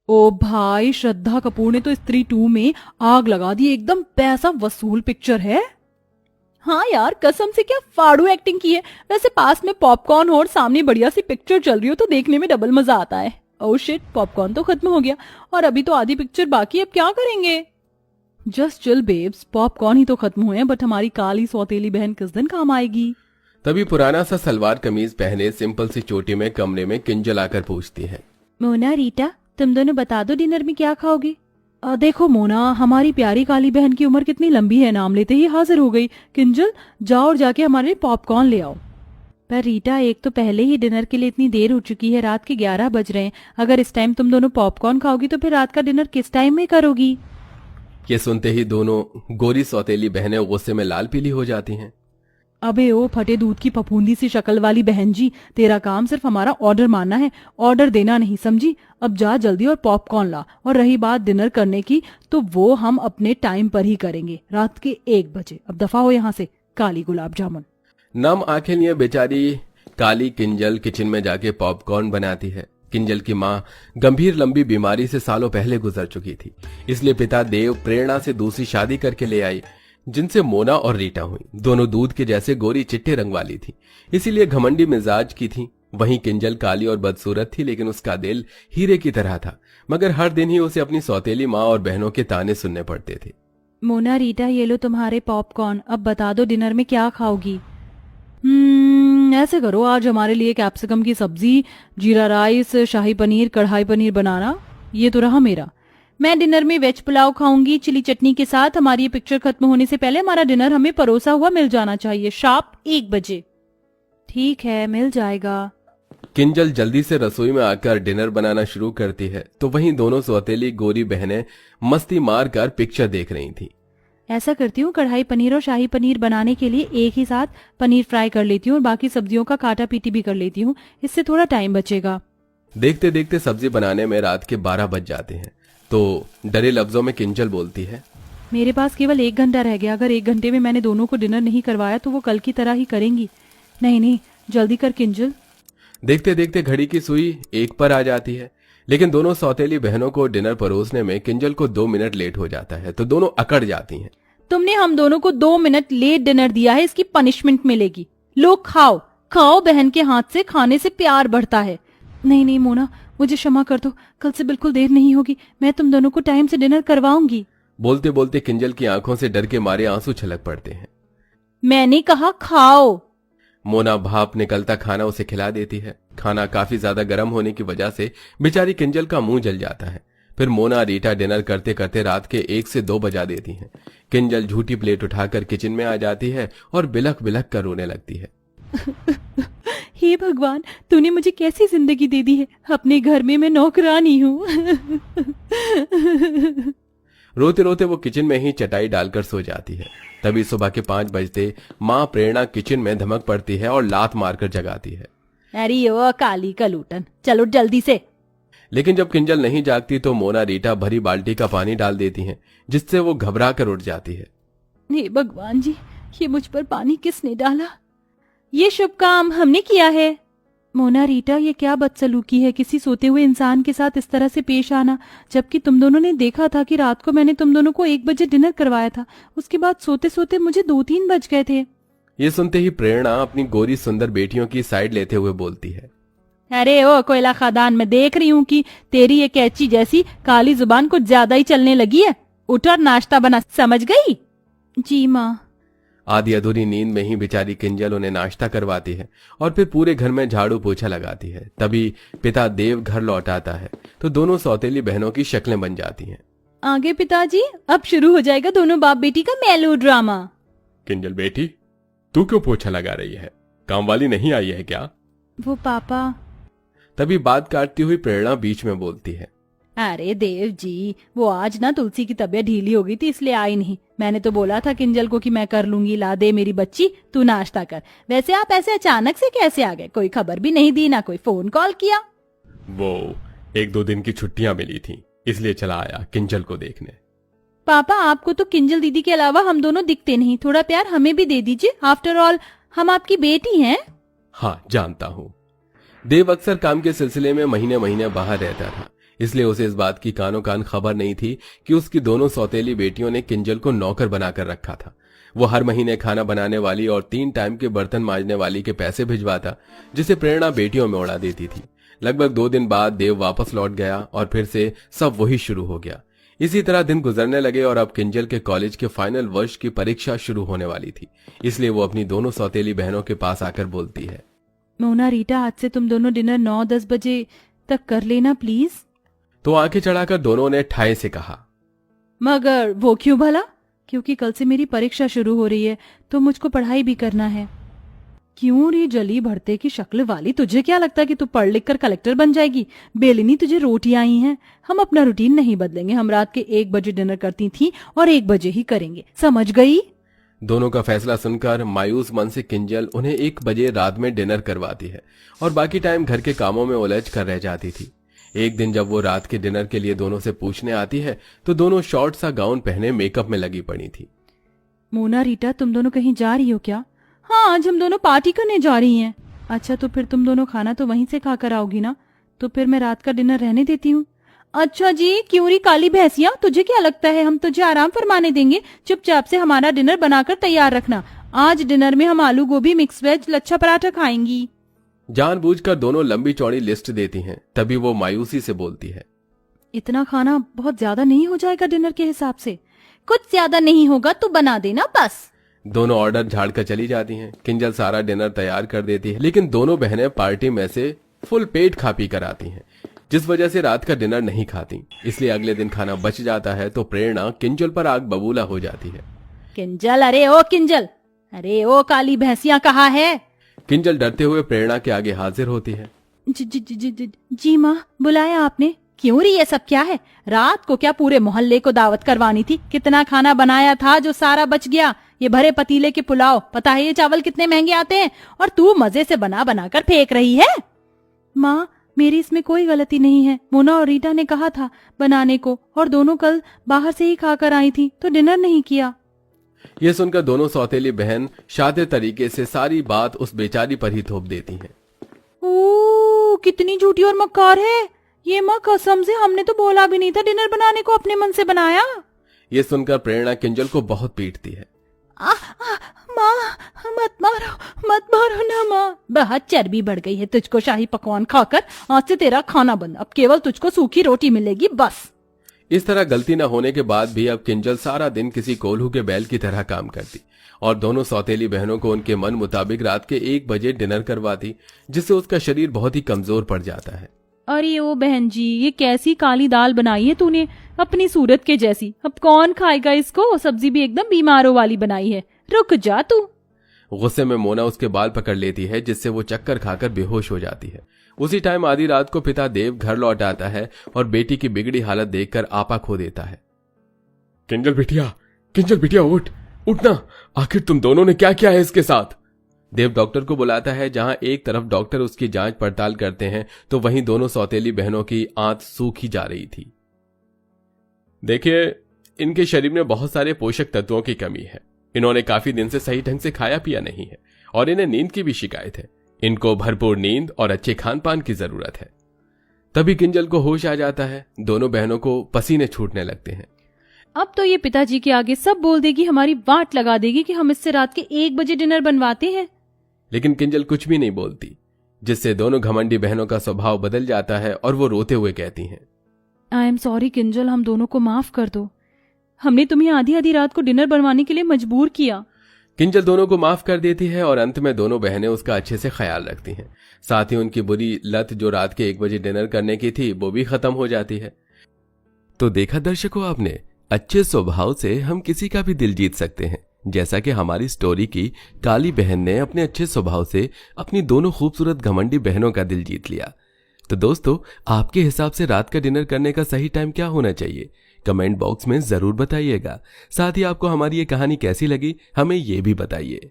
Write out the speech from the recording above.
ओ भाई, श्रद्धा कपूर ने तो स्त्री 2 में आग लगा दी, एकदम पैसा वसूल पिक्चर है। हाँ यार, कसम से क्या फाड़ू एक्टिंग की है। वैसे पास में पॉपकॉर्न हो और सामने बढ़िया सी पिक्चर चल रही हो तो देखने में डबल मजा आता है। ओह शिट, पॉपकॉर्न तो खत्म हो गया और अभी तो आधी पिक्चर बाकी है, अब क्या करेंगे। जस्ट चिल बेब्स, पॉपकॉर्न ही तो खत्म हुए हैं, बट हमारी काली सौतेली बहन किस दिन काम आएगी। तभी पुराना सा सलवार कमीज पहने सिंपल सी चोटी में कमरे में किंजल आकर पूछती है। मोना, रीटा, तुम दोनों बता दो डिनर में क्या खाओगे। देखो मोना, हमारी प्यारी काली बहन की उम्र कितनी लंबी है, नाम लेते ही हाजिर हो गई। किंजल, जाओ और जाके हमारे लिए पॉपकॉर्न ले आओ। पर रीटा, एक तो पहले ही डिनर के लिए इतनी देर हो चुकी है, रात के 11 बज रहे हैं। अगर इस टाइम तुम दोनों पॉपकॉर्न खाओगी तो फिर रात का डिनर किस टाइम में करोगी। ये सुनते ही दोनों गोरी सौतेली बहनें गुस्से में लाल पीली हो जाती हैं। अबे ओ फटे दूध की फफूंदी सी शक्ल वाली बहन जी, तेरा काम सिर्फ हमारा ऑर्डर मानना है, ऑर्डर देना नहीं, समझी। अब जा जल्दी और पॉपकॉर्न ला। और रही बात डिनर करने की, तो वो हम अपने टाइम पर ही करेंगे, रात के 1 बजे। अब दफा हो यहाँ से, काली गुलाब जामुन। नम आंखें लिए बेचारी काली किंजल किचन में जाके पॉपकॉर्न बनाती है। किंजल की माँ गंभीर लंबी बीमारी से सालों पहले गुजर चुकी थी, इसलिए पिता देव प्रेरणा से दूसरी शादी करके ले आई, जिनसे मोना और रीटा हुई। दोनों दूध के जैसे गोरी चिट्टे रंग वाली थी, इसीलिए घमंडी मिजाज की थी। वहीं किंजल काली और बदसूरत थी, लेकिन उसका दिल हीरे की तरह था। मगर हर दिन ही उसे अपनी सौतेली माँ और बहनों के ताने सुनने पड़ते थे। मोना, रीटा, ये लो तुम्हारे पॉपकॉर्न, अब बता दो डिनर में क्या खाओगी। ऐसे करो, आज हमारे लिए कैप्सिकम की सब्जी, जीरा राइस, शाही पनीर, कढ़ाई पनीर बनाना। ये तो रहा मेरा। मैं डिनर में वेज पुलाव खाऊंगी चिली चटनी के साथ। हमारी ये पिक्चर खत्म होने से पहले हमारा डिनर हमें परोसा हुआ मिल जाना चाहिए, शार्प 1 बजे। ठीक है, मिल जाएगा। किंजल जल्दी से रसोई में आकर डिनर बनाना शुरू करती है, तो वहीं दोनों सौतेली गोरी बहनें मस्ती मारकर पिक्चर देख रही थीं। ऐसा करती हूँ, कढ़ाई पनीर और शाही पनीर बनाने के लिए एक ही साथ पनीर फ्राई कर लेती हूँ और बाकी सब्जियों का काटा पीटी भी कर लेती हूँ, इससे थोड़ा टाइम बचेगा। देखते देखते सब्जी बनाने में रात के 12 बज जाते हैं, तो डरे लफ्जों में किंजल बोलती है, मेरे पास केवल 1 घंटा रह गया। अगर 1 घंटे में मैंने दोनों को डिनर नहीं करवाया तो वो कल की तरह ही करेंगी। नहीं नहीं, जल्दी कर किंजल। देखते देखते घड़ी की सुई 1 पर आ जाती है, लेकिन दोनों सौतेली बहनों को डिनर परोसने में किंजल को 2 मिनट लेट हो जाता है, तो दोनों अकड़ जाती हैं। तुमने हम दोनों को 2 मिनट लेट डिनर दिया है, इसकी पनिशमेंट मिलेगी। लो खाओ खाओ, बहन के हाथ से खाने से प्यार बढ़ता है। नहीं नहीं मोना, मुझे क्षमा कर दो, कल से बिल्कुल देर नहीं होगी, मैं तुम दोनों को टाइम से डिनर करवाऊंगी। बोलते बोलते किंजल की आंखों से डर के मारे आंसू छलक पड़ते हैं। मैंने कहा खाओ। मोना भाप निकलता खाना उसे खिला देती है। खाना काफी ज्यादा गर्म होने की वजह से बेचारी किंजल का मुंह जल जाता है। फिर मोना रीटा डिनर करते करते रात के 1 से 2 बजा देती हैं। किंजल झूठी प्लेट उठाकर किचन में आ जाती है और बिलख बिलख कर रोने लगती है। हे भगवान, तूने मुझे कैसी जिंदगी दे दी है, अपने घर में मैं नौकरानी हूँ। रोते रोते वो किचन में ही चटाई डालकर सो जाती है। तभी सुबह के 5 बजते माँ प्रेरणा किचन में धमक पड़ती है और लात मारकर जगाती है। अरे ओ काली कलूटन, चलो जल्दी से। लेकिन जब किंजल नहीं जागती तो मोना रीटा भरी बाल्टी का पानी डाल देती हैं, जिससे वो घबरा कर उठ जाती है। हे भगवान जी, ये मुझ पर पानी किसने डाला। ये शुभ काम हमने किया है। मोना, रीटा, ये क्या बदसलूकी है, किसी सोते हुए इंसान के साथ इस तरह से पेश आना, जबकि तुम दोनों ने देखा था कि रात को मैंने तुम दोनों को 1 बजे डिनर करवाया था। उसके बाद सोते सोते मुझे 2-3 बज गए थे। ये सुनते ही प्रेरणा अपनी गोरी सुंदर बेटियों की साइड लेते हुए बोलती है, अरे ओ कोयला खादान, मैं देख रही हूँ कि तेरी ये कैची जैसी काली जुबान कुछ ज्यादा ही चलने लगी है। उठ और नाश्ता बना, समझ गई। जी माँ। आधी अधूरी नींद में ही बेचारी किंजल उन्हें नाश्ता करवाती है और फिर पूरे घर में झाड़ू पोछा लगाती है। तभी पिता देव घर लौट आता है, तो दोनों सौतेली बहनों की शक्लें बन जाती हैं। आगे पिताजी, अब शुरू हो जाएगा दोनों बाप बेटी का मेलो ड्रामा। किंजल बेटी, तू क्यों पोछा लगा रही है, काम वाली नहीं आई है क्या? वो पापा। तभी बात काटती हुई प्रेरणा बीच में बोलती है, अरे देव जी, वो आज ना तुलसी की तबीयत ढीली हो गई थी, इसलिए आई नहीं। मैंने तो बोला था किंजल को कि मैं कर लूंगी, ला दे मेरी बच्ची, तू नाश्ता कर। वैसे आप ऐसे अचानक से कैसे आ गए, कोई खबर भी नहीं दी, ना कोई फोन कॉल किया। वो 1-2 दिन की छुट्टियां मिली थी, इसलिए चला आया किंजल को देखने। पापा, आपको तो किंजल दीदी के अलावा हम दोनों दिखते नहीं, थोड़ा प्यार हमें भी दे दीजिए, आफ्टर ऑल हम आपकी बेटी हैं। हाँ जानता हूँ। देव अक्सर काम के सिलसिले में महीने महीने बाहर रहता था, इसलिए उसे इस बात की कानो कान खबर नहीं थी कि उसकी दोनों सौतेली बेटियों ने किंजल को नौकर बनाकर रखा था। वो हर महीने खाना बनाने वाली और 3 टाइम के बर्तन मांजने वाली के पैसे भिजवाता, जिसे प्रेरणा बेटियों में उड़ा देती थी। लगभग 2 दिन बाद देव वापस लौट गया और फिर से सब वही शुरू हो गया। इसी तरह दिन गुजरने लगे और अब किंजल के कॉलेज के फाइनल वर्ष की परीक्षा शुरू होने वाली थी। इसलिए वो अपनी दोनों सौतेली बहनों के पास आकर बोलती है, मोना रीटा, आज से तुम दोनों डिनर 9-10 बजे तक कर लेना प्लीज। तो आंखें चढ़ाकर दोनों ने ठाए से कहा, मगर वो क्यों भला? क्योंकि कल से मेरी परीक्षा शुरू हो रही है तो मुझको पढ़ाई भी करना है। क्यों रे जली भरते की शक्ल वाली, तुझे क्या लगता है कि तू पढ़ लिख कर कलेक्टर बन जाएगी? बेलिनी, तुझे रोटियां आई हैं। हम अपना रूटीन नहीं बदलेंगे। हम रात के 1 बजे डिनर करती थी और 1 बजे ही करेंगे, समझ गई? दोनों का फैसला सुनकर मायूस मन से किंजल उन्हें 1 बजे रात में डिनर करवाती है और बाकी टाइम घर के कामों में उलझ कर रह जाती थी। एक दिन जब वो रात के डिनर के लिए दोनों से पूछने आती है तो दोनों शॉर्ट सा गाउन पहने मेकअप में लगी पड़ी थी। मोना रीटा, तुम दोनों कहीं जा रही हो क्या? हाँ, आज हम दोनों पार्टी करने जा रही हैं। अच्छा, तो फिर तुम दोनों खाना तो वहीं से खाकर आओगी ना? तो फिर मैं रात का डिनर रहने देती हूँ। अच्छा जी, क्यों री काली भैंसिया, तुझे क्या लगता है हम तुझे आराम फरमाने देंगे? चुपचाप से हमारा डिनर बनाकर तैयार रखना। आज डिनर में हम आलू गोभी, मिक्स वेज, लच्छा पराठा खाएंगी। जानबूझकर दोनों लंबी चौड़ी लिस्ट देती हैं। तभी वो मायूसी से बोलती है, इतना खाना बहुत ज्यादा नहीं हो जाएगा डिनर के हिसाब से? कुछ ज्यादा नहीं होगा, तू बना देना बस। दोनों ऑर्डर झाड़कर चली जाती हैं। किंजल सारा डिनर तैयार कर देती है, लेकिन दोनों बहनें पार्टी में से फुल पेट खा पी कर आती हैं, जिस वजह से रात का डिनर नहीं खाती। इसलिए अगले दिन खाना बच जाता है तो प्रेरणा किंजल पर आग बबूला हो जाती है। किंजल, अरे ओ किंजल, अरे ओ काली भैंसिया, कहाँ है? किंजल डरते हुए प्रेरणा के आगे हाजिर होती है। जी माँ, बुलाया आपने? क्यों री, ये सब क्या है? रात को क्या पूरे मोहल्ले को दावत करवानी थी? कितना खाना बनाया था जो सारा बच गया। ये भरे पतीले के पुलाव, पता है ये चावल कितने महंगे आते हैं? और तू मजे से बना बना कर फेंक रही है। माँ, मेरी इसमें कोई गलती नहीं है। मोना और रीटा ने कहा था बनाने को और दोनों कल बाहर से ही खाकर आई थी तो डिनर नहीं किया। ये सुनकर दोनों सौतेली बहन शातिर तरीके से सारी बात उस बेचारी पर ही थोप देती हैं। ओ, कितनी झूठी और मक्कार है ये। माँ कसम से हमने तो बोला भी नहीं था डिनर बनाने को, अपने मन से बनाया। ये सुनकर प्रेरणा किंजल को बहुत पीटती है। माँ, मत मारो ना माँ। बहुत चर्बी बढ़ गई है तुझको शाही पकवान खाकर। आज से तेरा खाना बंद, अब केवल तुझको सूखी रोटी मिलेगी बस। इस तरह गलती न होने के बाद भी अब किंजल सारा दिन किसी कोल्हू के बैल की तरह काम करती और दोनों सौतेली बहनों को उनके मन मुताबिक रात के 1 बजे डिनर करवाती, जिससे उसका शरीर बहुत ही कमजोर पड़ जाता है। अरे ओ बहन जी, ये कैसी काली दाल बनाई है तूने, अपनी सूरत के जैसी। अब कौन खाएगा इसको? सब्जी भी एकदम बीमारों वाली बनाई है। रुक जा तू। गुस्से में मोना उसके बाल पकड़ लेती है, जिससे वो चक्कर खाकर बेहोश हो जाती है। उसी टाइम आधी रात को पिता देव घर लौट आता है और बेटी की बिगड़ी हालत देखकर आपा खो देता है। किंजल बिटिया उठना, आखिर तुम दोनों ने क्या किया है इसके साथ? देव डॉक्टर को बुलाता है। जहां एक तरफ डॉक्टर उसकी जांच पड़ताल करते हैं तो वहीं दोनों सौतेली बहनों की आंत सूखी जा रही थी। देखिए, इनके शरीर में बहुत सारे पोषक तत्वों की कमी है। इन्होंने काफी दिन से सही ढंग से खाया पिया नहीं है और इन्हें नींद की भी शिकायत है। इनको भरपूर नींद और अच्छे खान पान की जरूरत है। तभी किंजल को होश आ जाता है। दोनों बहनों को पसीने छूटने लगते हैं। अब तो ये पिताजी के आगे सब बोल देगी, हमारी वाट लगा देगी कि हम इससे रात के 1 बजे डिनर बनवाते हैं। लेकिन किंजल कुछ भी नहीं बोलती, जिससे दोनों घमंडी बहनों का स्वभाव बदल जाता है और वो रोते हुए कहती हैं, आई एम सॉरी किंजल, हम दोनों को माफ कर दो। हमने तुम्हें आधी आधी रात को डिनर बनवाने के लिए मजबूर किया। किंजल दोनों को माफ कर देती है और अंत में दोनों बहनें उसका अच्छे से ख्याल रखती हैं। साथ ही उनकी बुरी लत जो रात के 1 बजे डिनर करने की थी वो भी खत्म हो जाती है। तो देखा दर्शकों आपने, अच्छे स्वभाव से हम किसी का भी दिल जीत सकते हैं, जैसा कि हमारी स्टोरी की काली बहन ने अपने अच्छे स्वभाव से अपनी दोनों खूबसूरत घमंडी बहनों का दिल जीत लिया। तो दोस्तों, आपके हिसाब से रात का डिनर करने का सही टाइम क्या होना चाहिए? कमेंट बॉक्स में जरूर बताइएगा। साथ ही आपको हमारी ये कहानी कैसी लगी हमें ये भी बताइए।